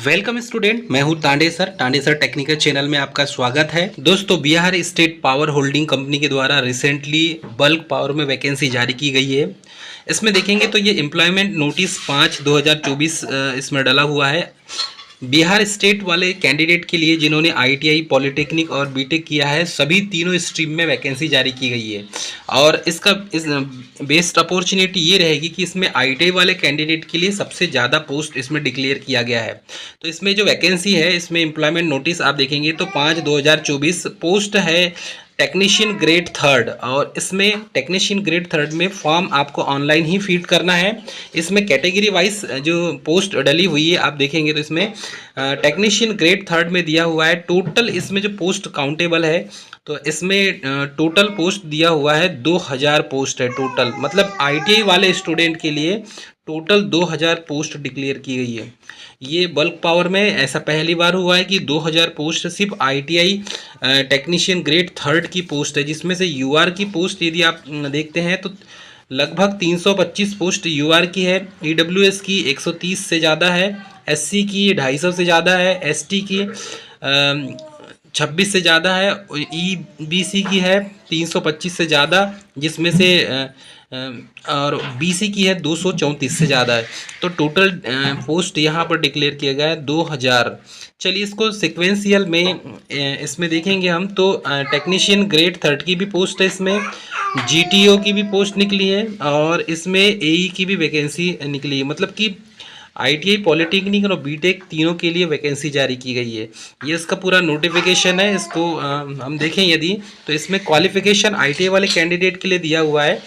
Welcome student, मैं हूं Tande sir technical channel में आपका स्वागत है। दोस्तों, Bihar state power holding company के द्वारा रिसेंटली बल्क पावर में वैकेंसी जारी की गई है। इसमें देखेंगे तो ये एम्प्लॉयमेंट नोटिस 5/2024 इसमें डाला हुआ है। बिहार स्टेट वाले कैंडिडेट के लिए जिन्होंने आईटीआई, पॉलिटेक्निक और बीटेक किया है, सभी तीनों स्ट्रीम में वैकेंसी जारी की गई है। और इस बेस्ट अपॉर्चुनिटी ये रहेगी कि इसमें आईटीआई वाले कैंडिडेट के लिए सबसे ज़्यादा पोस्ट इसमें डिक्लेयर किया गया है। तो इसमें जो वैकेंसी है, इसमें एम्प्लॉयमेंट नोटिस आप देखेंगे तो 5/2024 पोस्ट है टेक्नीशियन ग्रेड थर्ड। और इसमें टेक्नीशियन ग्रेड थर्ड में फॉर्म आपको ऑनलाइन ही फीड करना है। इसमें कैटेगरी वाइज जो पोस्ट डली हुई है आप देखेंगे तो इसमें टेक्नीशियन ग्रेड थर्ड में दिया हुआ है। टोटल इसमें जो पोस्ट काउंटेबल है, तो इसमें टोटल पोस्ट दिया हुआ है 2000 पोस्ट है टोटल। मतलब आईटीआई वाले स्टूडेंट के लिए टोटल 2000 पोस्ट डिक्लेयर की गई है। ये बल्क पावर में ऐसा पहली बार हुआ है कि 2000 पोस्ट सिर्फ आईटीआई टेक्नीशियन ग्रेड थर्ड की पोस्ट है, जिसमें से यूआर की पोस्ट यदि आप देखते हैं तो लगभग 325 पोस्ट यूआर की है। ईडब्ल्यूएस की 130 से ज़्यादा है, एससी की 250 से ज़्यादा है, एसटी की 26 से ज़्यादा है, ईबीसी की है 325 से ज़्यादा, जिसमें से और बीसी की है 234 से ज़्यादा है। तो टोटल पोस्ट यहाँ पर डिक्लेयर किया गया है 2000। चलिए इसको सिक्वेंशियल में इसमें देखेंगे हम तो टेक्नीशियन ग्रेड थर्ड की भी पोस्ट है, इसमें जीटीओ की भी पोस्ट निकली है और इसमें एई की भी वैकेंसी निकली है। मतलब कि आईटीआई, पॉलिटेक्निक और बीटेक तीनों के लिए वैकेंसी जारी की गई है। ये इसका पूरा नोटिफिकेशन है। इसको हम देखें यदि तो इसमें क्वालिफिकेशन आईटीआई वाले कैंडिडेट के लिए दिया हुआ है।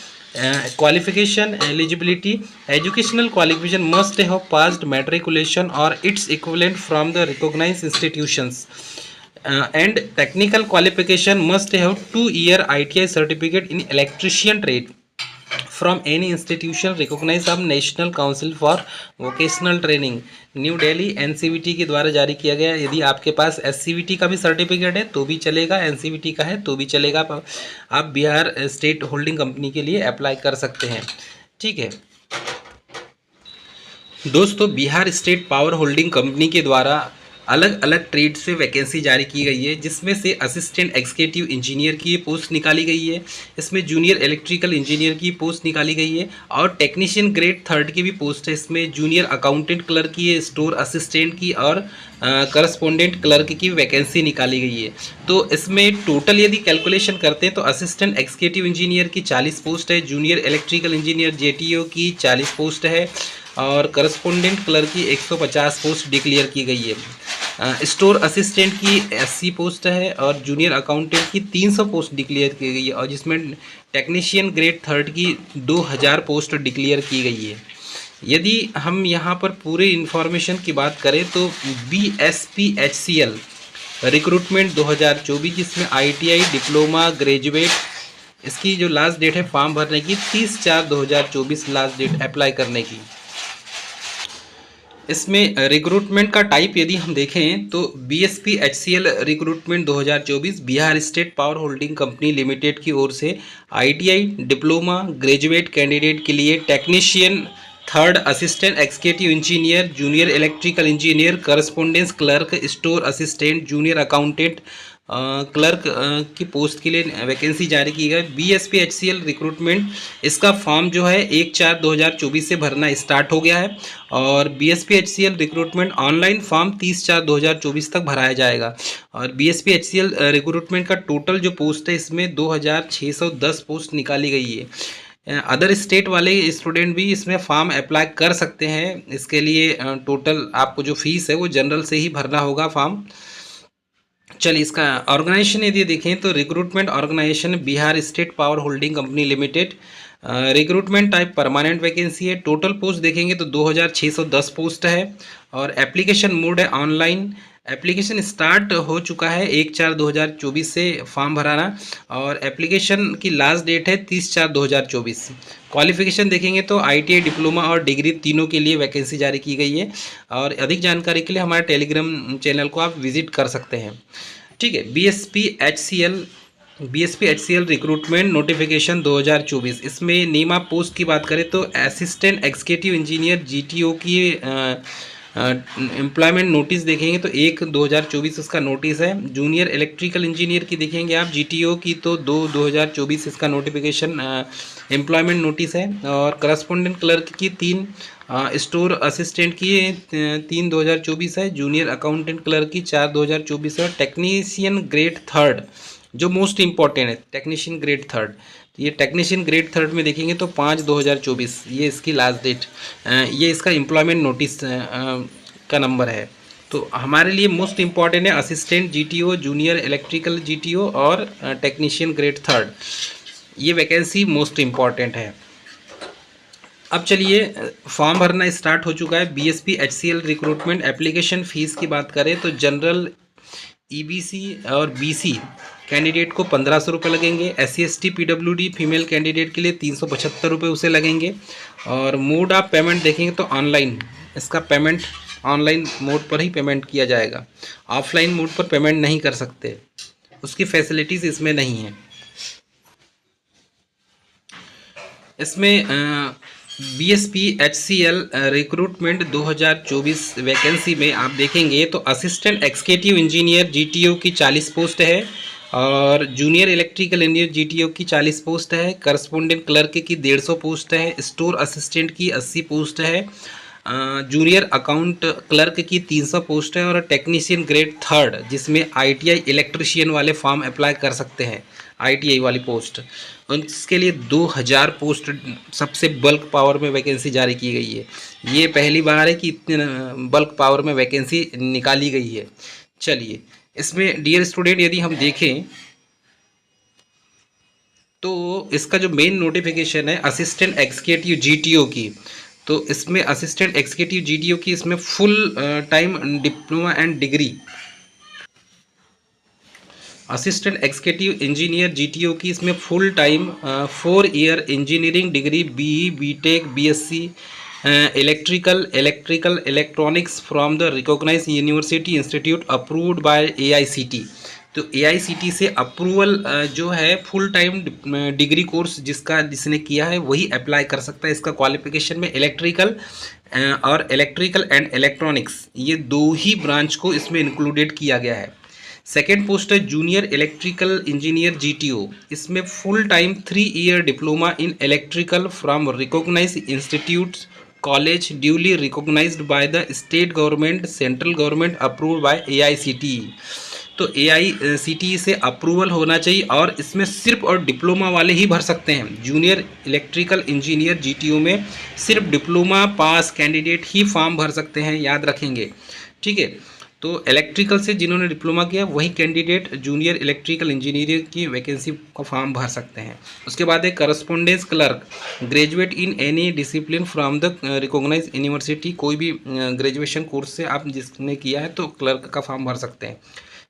Qualification eligibility, educational qualification must have passed matriculation और its equivalent from the recognised institutions and technical qualification must have 2-year ITI certificate in electrician trade from any institution recognise of National council for vocational training, new Delhi, NCVT के द्वारा जारी किया गया। यदि आपके पास SCVT का भी सर्टिफिकेट है तो भी चलेगा, एनसीवीटी का है तो भी चलेगा। आप बिहार स्टेट होल्डिंग कंपनी के लिए अप्लाई कर सकते हैं। ठीक है दोस्तों, Bihar state power holding company के द्वारा अलग अलग ट्रेड से वैकेंसी जारी की गई है, जिसमें से असिस्टेंट एग्जीक्यूटिव इंजीनियर की पोस्ट निकाली गई है। इसमें जूनियर इलेक्ट्रिकल इंजीनियर की पोस्ट निकाली गई है और टेक्नीशियन ग्रेड थर्ड की भी पोस्ट है। इसमें जूनियर अकाउंटेंट क्लर्क की है, स्टोर असिस्टेंट की और करस्पोंडेंट क्लर्क की वैकेंसी निकाली गई है। तो इसमें टोटल यदि कैलकुलेशन करते हैं तो असिस्टेंट एग्जीक्यूटिव इंजीनियर की 40 पोस्ट है, जूनियर इलेक्ट्रिकल इंजीनियर जेटीओ की 40 पोस्ट है और करस्पोंडेंट क्लर्क की 150 पोस्ट डिक्लेयर की गई है। स्टोर असिस्टेंट की 80 पोस्ट है और जूनियर अकाउंटेंट की 300 पोस्ट डिक्लेयर की गई है और जिसमें टेक्नीशियन ग्रेड थर्ड की 2000 पोस्ट डिक्लेयर की गई है। यदि हम यहाँ पर पूरे इन्फॉर्मेशन की बात करें तो BSPHCL रिक्रूटमेंट 2024, जिसमें ITI, डिप्लोमा, ग्रेजुएट, इसकी जो लास्ट डेट है फॉर्म भरने की 30/4/2024 लास्ट डेट अप्लाई करने की। इसमें रिक्रूटमेंट का टाइप यदि हम देखें तो BSPHCL recruitment 2024 Bihar state power holding company limited की ओर से ITI, डिप्लोमा, ग्रेजुएट कैंडिडेट के लिए technician third, assistant executive engineer, junior electrical engineer, correspondence clerk, store assistant, junior accountant clerk की पोस्ट के लिए वैकेंसी जारी की गई। BSPHCL रिक्रूटमेंट इसका फॉर्म जो है 1/4/2024 से भरना स्टार्ट हो गया है और BSPHCL रिक्रूटमेंट ऑनलाइन फॉर्म 30/4/2024 तक भराया जाएगा। और BSPHCL रिक्रूटमेंट का टोटल जो पोस्ट है इसमें 2610 पोस्ट निकाली गई है। अदर स्टेट वाले स्टूडेंट भी इसमें फॉर्म अप्लाई कर सकते हैं। इसके लिए टोटल आपको जो फीस है वो जनरल से ही भरना होगा फॉर्म। चलिए इसका ऑर्गेनाइजेशन यदि देखें तो recruitment organisation Bihar state power holding company limited. Recruitment type permanent vacancy है। टोटल पोस्ट देखेंगे तो 2610 पोस्ट है और एप्लीकेशन मोड है ऑनलाइन। एप्लीकेशन स्टार्ट हो चुका है 1/4/2024 से फॉर्म भराना और एप्लीकेशन की लास्ट डेट है 30/4/2024। क्वालिफिकेशन देखेंगे तो ITI, डिप्लोमा और डिग्री तीनों के लिए वैकेंसी जारी की गई है और अधिक जानकारी के लिए हमारे टेलीग्राम चैनल को आप विजिट कर सकते हैं। ठीक है, BSPHCL रिक्रूटमेंट नोटिफिकेशन 2024, इसमें नेम ऑफ पोस्ट की बात करें तो असिस्टेंट एग्जीक्यूटिव इंजीनियर GTO की एम्प्लॉयमेंट नोटिस देखेंगे तो 1/2024 इसका नोटिस है। जूनियर इलेक्ट्रिकल इंजीनियर की देखेंगे आप जीटीओ की तो 2/2024 इसका नोटिफिकेशन एम्प्लॉयमेंट नोटिस है। और करस्पॉन्डेंट क्लर्क की 3, स्टोर असिस्टेंट की 3/2024 है। जूनियर अकाउंटेंट क्लर्क की 4/2024 है। टेक्नीशियन ग्रेड थर्ड जो मोस्ट इंपॉर्टेंट है, टेक्नीशियन ग्रेड थर्ड, ये टेक्नीशियन ग्रेड थर्ड में देखेंगे तो 5/2024 ये इसकी लास्ट डेट, ये इसका एम्प्लॉयमेंट नोटिस का नंबर है। तो हमारे लिए मोस्ट इंपॉर्टेंट है assistant GTO, junior electrical GTO और टेक्नीशियन ग्रेड थर्ड, ये वैकेंसी मोस्ट इंपॉर्टेंट है। अब चलिए फॉर्म भरना स्टार्ट हो चुका है। BSP HCL recruitment application fees की बात करें तो जनरल, ईबीसी और बीसी कैंडिडेट को 1500 रुपये लगेंगे। SC ST PWD female candidate के लिए 375 रुपये उसे लगेंगे। और मोड ऑफ पेमेंट देखेंगे तो ऑनलाइन, इसका पेमेंट ऑनलाइन मोड पर ही पेमेंट किया जाएगा, ऑफलाइन मोड पर पेमेंट नहीं कर सकते, उसकी फैसिलिटीज़ इसमें नहीं है। इसमें BSP HCL रिक्रूटमेंट 2024 वैकेंसी में आप देखेंगे तो असिस्टेंट एक्जीक्यूटिव इंजीनियर GTO की 40 पोस्ट है और जूनियर इलेक्ट्रिकल इंजीनियर GTO की 40 पोस्ट है। करस्पॉन्डेंट क्लर्क की 150 पोस्ट है। स्टोर असिस्टेंट की 80 पोस्ट है। जूनियर अकाउंट क्लर्क की 300 पोस्ट है। और टेक्नीशियन ग्रेड थर्ड जिसमें ITI इलेक्ट्रिशियन वाले फॉर्म अप्लाई कर सकते हैं, ITI वाली पोस्ट, उसके लिए 2000 पोस्ट सबसे बल्क पावर में वैकेंसी जारी की गई है। ये पहली बार है कि इतने बल्क पावर में वैकेंसी निकाली गई है। चलिए इसमें डियर स्टूडेंट यदि हम देखें तो इसका जो मेन नोटिफिकेशन है असिस्टेंट एक्जीक्यूटिव GTO की, तो इसमें असिस्टेंट एक्जीक्यूटिव GTO की इसमें full time diploma and degree, assistant executive engineer GTO की इसमें full time 4 year engineering degree BE BTech BSc electrical electronics from the recognise university institute approved by AICT। तो AICT से approval जो है full time degree course जिसने किया है वही अप्लाई कर सकता है। इसका क्वालिफिकेशन में इलेक्ट्रिकल एंड इलेक्ट्रॉनिक्स ये 2 ही ब्रांच को इसमें इंक्लूडेड किया गया है। सेकेंड पोस्ट है जूनियर इलेक्ट्रिकल इंजीनियर GTO, इसमें full time 3 year diploma in electrical from recognise institutes college duly recognised by the state government central government approved by AICT। तो AICT से अप्रूवल होना चाहिए और इसमें सिर्फ और डिप्लोमा वाले ही भर सकते हैं। जूनियर इलेक्ट्रिकल इंजीनियर GTO में सिर्फ डिप्लोमा पास कैंडिडेट ही फॉर्म भर सकते हैं, याद रखेंगे, ठीक है। तो इलेक्ट्रिकल से जिन्होंने डिप्लोमा किया वही कैंडिडेट जूनियर इलेक्ट्रिकल इंजीनियर की वैकेंसी का फॉर्म भर सकते हैं। उसके बाद है correspondence clerk, graduate in any discipline from the recognise university, कोई भी ग्रेजुएशन कोर्स से आप जिसने किया है तो क्लर्क का फॉर्म भर सकते हैं।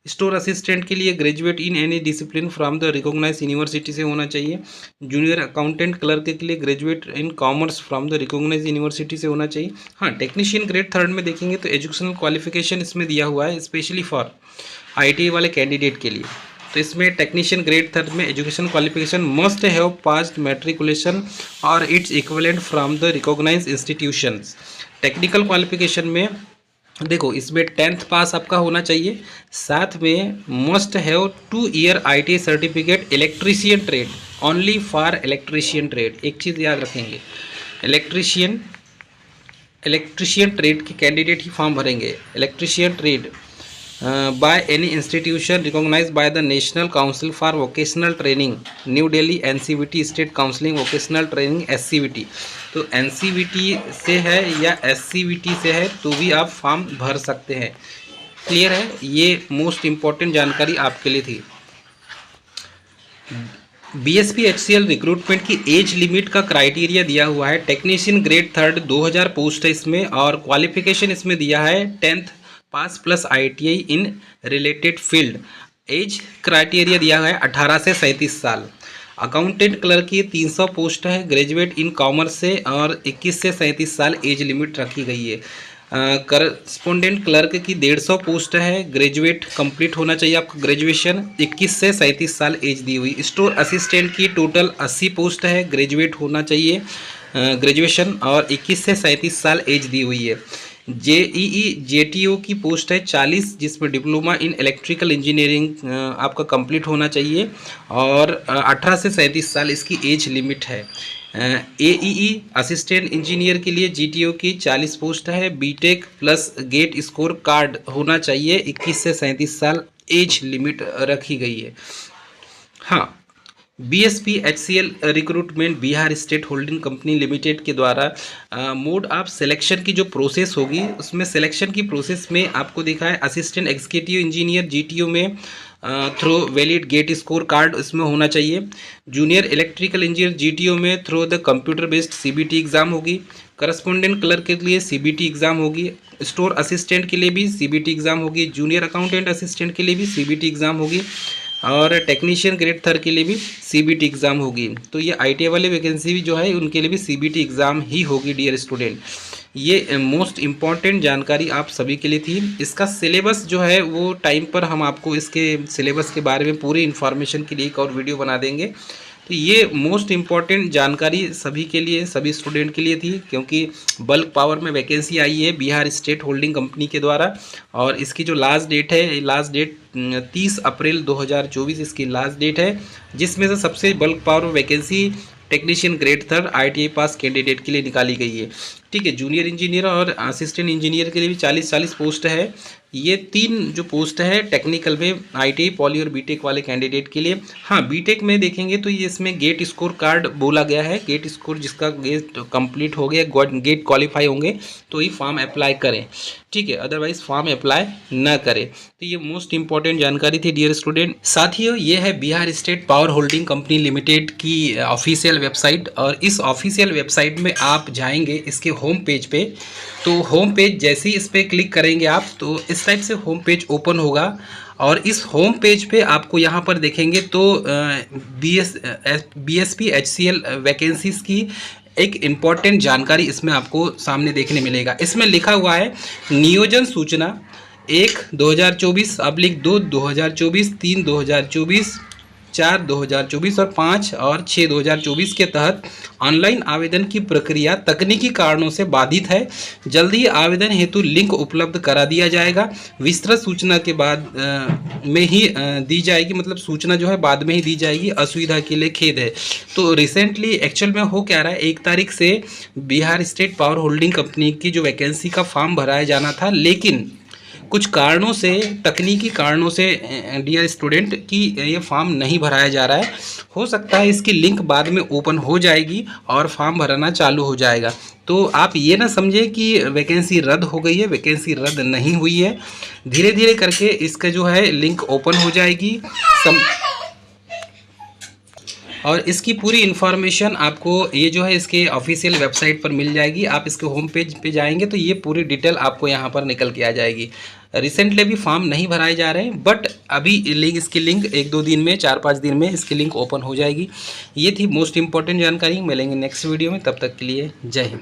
स्टोर असिस्टेंट के लिए graduate in any discipline from the recognise university से होना चाहिए। जूनियर अकाउंटेंट क्लर्क के लिए graduate in commerce from the recognise university से होना चाहिए। हाँ, टेक्नीशियन ग्रेड थर्ड में देखेंगे तो एजुकेशनल क्वालिफिकेशन इसमें दिया हुआ है स्पेशली फॉर ITI वाले कैंडिडेट के लिए। तो इसमें टेक्नीशियन ग्रेड थर्ड में education qualification must have passed matriculation और its equivalent from the recognise institutions. Technical qualification में देखो इसमें 10th पास आपका होना चाहिए, साथ में must have 2 year ITI certificate electrician trade, only for electrician trade. एक चीज़ याद रखेंगे, इलेक्ट्रीशियन ट्रेड के कैंडिडेट ही फॉर्म भरेंगे। Electrician trade by any institution recognised by the national council for vocational training, new Delhi NCVT state counselling vocational training SCVT। तो NCVT से है या SCVT से है तो भी आप फॉर्म भर सकते हैं। क्लियर है, ये मोस्ट इम्पॉर्टेंट जानकारी आपके लिए थी। BSP HCL रिक्रूटमेंट की एज लिमिट का क्राइटेरिया दिया हुआ है। टेक्नीशियन ग्रेड थर्ड 2000 पोस्ट है इसमें और क्वालिफिकेशन इसमें दिया है 10th pass plus ITI in related field. Age criteria दिया है 18 से 37 साल। अकाउंटेंट क्लर्क की 300 पोस्ट है, ग्रेजुएट इन कॉमर्स से और 21 से 37 साल एज लिमिट रखी गई है। करस्पॉन्डेंट क्लर्क की 150 पोस्ट है, ग्रेजुएट कंप्लीट होना चाहिए आपका ग्रेजुएशन, 21 से 37 साल एज दी हुई। स्टोर असिस्टेंट की टोटल 80 पोस्ट है, ग्रेजुएट होना चाहिए ग्रेजुएशन और 21 से 37 साल एज दी हुई है। जेईई जेटीओ की पोस्ट है 40, जिसमें डिप्लोमा इन इलेक्ट्रिकल इंजीनियरिंग आपका कंप्लीट होना चाहिए और 18 से 37 साल इसकी एज लिमिट है। एईई असिस्टेंट इंजीनियर के लिए जीटीओ की 40 पोस्ट है। BTech plus GATE score card होना चाहिए, 21 से 37 साल एज लिमिट रखी गई है। हाँ, BSP HCL recruitment Bihar state holding company limited के द्वारा मोड ऑफ सिलेक्शन की जो प्रोसेस होगी, उसमें सिलेक्शन की प्रोसेस में आपको दिखा है असिस्टेंट एग्जीक्यूटिव इंजीनियर जीटीओ में through valid GATE score card इसमें होना चाहिए। जूनियर इलेक्ट्रिकल इंजीनियर जीटीओ में through the computer based CBT exam होगी। करस्पॉन्डेंट क्लर्क के लिए सीबीटी एग्ज़ाम होगी। स्टोर असिस्टेंट के लिए भी सीबीटी एग्ज़ाम होगी। जूनियर अकाउंटेंट असिस्टेंट के लिए भी सीबीटी एग्ज़ाम होगी और टेक्नीशियन ग्रेड 3 के लिए भी सीबीटी एग्ज़ाम होगी। तो ये आईटीआई वाले वैकेंसी भी जो है उनके लिए भी सीबीटी एग्ज़ाम ही होगी डियर स्टूडेंट। ये मोस्ट इम्पॉर्टेंट जानकारी आप सभी के लिए थी। इसका सिलेबस जो है वो टाइम पर हम आपको इसके सिलेबस के बारे में पूरी इन्फॉर्मेशन के लिए एक और वीडियो बना देंगे। तो ये मोस्ट इम्पॉर्टेंट जानकारी सभी के लिए, सभी स्टूडेंट के लिए थी, क्योंकि बल्क पावर में वैकेंसी आई है बिहार स्टेट होल्डिंग कंपनी के द्वारा और इसकी जो लास्ट डेट है, लास्ट डेट 30 अप्रैल 2024 इसकी लास्ट डेट है, जिसमें से सबसे bulk power vacancy technician grade 3 ITI pass candidate के लिए निकाली गई है। ठीक है, जूनियर इंजीनियर और असिस्टेंट इंजीनियर के लिए भी 40 पोस्ट है। ये 3 जो पोस्ट है टेक्निकल में आईटीआई पॉली और बीटेक वाले कैंडिडेट के लिए। हाँ, बीटेक में देखेंगे तो ये इसमें गेट स्कोर कार्ड बोला गया है। गेट स्कोर जिसका गेट कंप्लीट हो गया, गेट क्वालिफाई होंगे तो ही फॉर्म अप्लाई करें। ठीक है, अदरवाइज फॉर्म अप्लाई ना करें। तो ये मोस्ट इंपॉर्टेंट जानकारी थी डियर स्टूडेंट। साथियों, ये है Bihar state power holding company limited की ऑफिशियल वेबसाइट और इस ऑफिशियल वेबसाइट में आप जाएंगे इसके होम पेज पे। तो होम पेज जैसे ही इस पर क्लिक करेंगे आप, तो इस टाइप से होम पेज ओपन होगा और इस होम पेज पे आपको यहाँ पर देखेंगे तो बीएसपी एचसीएल वैकेंसीज़ की एक इम्पॉर्टेंट जानकारी इसमें आपको सामने देखने मिलेगा। इसमें लिखा हुआ है नियोजन सूचना 1/2024/2 2024, 3 2024, 4 2024 और 5 और 6 2024 के तहत ऑनलाइन आवेदन की प्रक्रिया तकनीकी कारणों से बाधित है। जल्द ही आवेदन हेतु लिंक उपलब्ध करा दिया जाएगा। विस्तृत सूचना के बाद में ही दी जाएगी, मतलब सूचना जो है बाद में ही दी जाएगी। असुविधा के लिए खेद है। तो रिसेंटली एक्चुअल में हो क्या रहा है, 1 तारीख से Bihar state power holding company की जो वैकेंसी का फॉर्म भराया जाना था, लेकिन कुछ कारणों से, तकनीकी कारणों से डियर स्टूडेंट कि ये फॉर्म नहीं भराया जा रहा है। हो सकता है इसकी लिंक बाद में ओपन हो जाएगी और फॉर्म भरना चालू हो जाएगा। तो आप ये ना समझें कि वैकेंसी रद्द हो गई है, वैकेंसी रद्द नहीं हुई है। धीरे धीरे करके इसका जो है लिंक ओपन हो जाएगी और इसकी पूरी इन्फॉर्मेशन आपको ये जो है इसके ऑफिशियल वेबसाइट पर मिल जाएगी। आप इसके होम पेज पे जाएंगे तो ये पूरी डिटेल आपको यहाँ पर निकल के आ जाएगी। रिसेंटली भी फॉर्म नहीं भराए जा रहे हैं, बट अभी इसकी लिंक 1-2 दिन में, 4-5 दिन में इसकी लिंक ओपन हो जाएगी। ये थी मोस्ट इंपॉर्टेंट जानकारी। मिलेंगे नेक्स्ट वीडियो में, तब तक के लिए जय हिंद।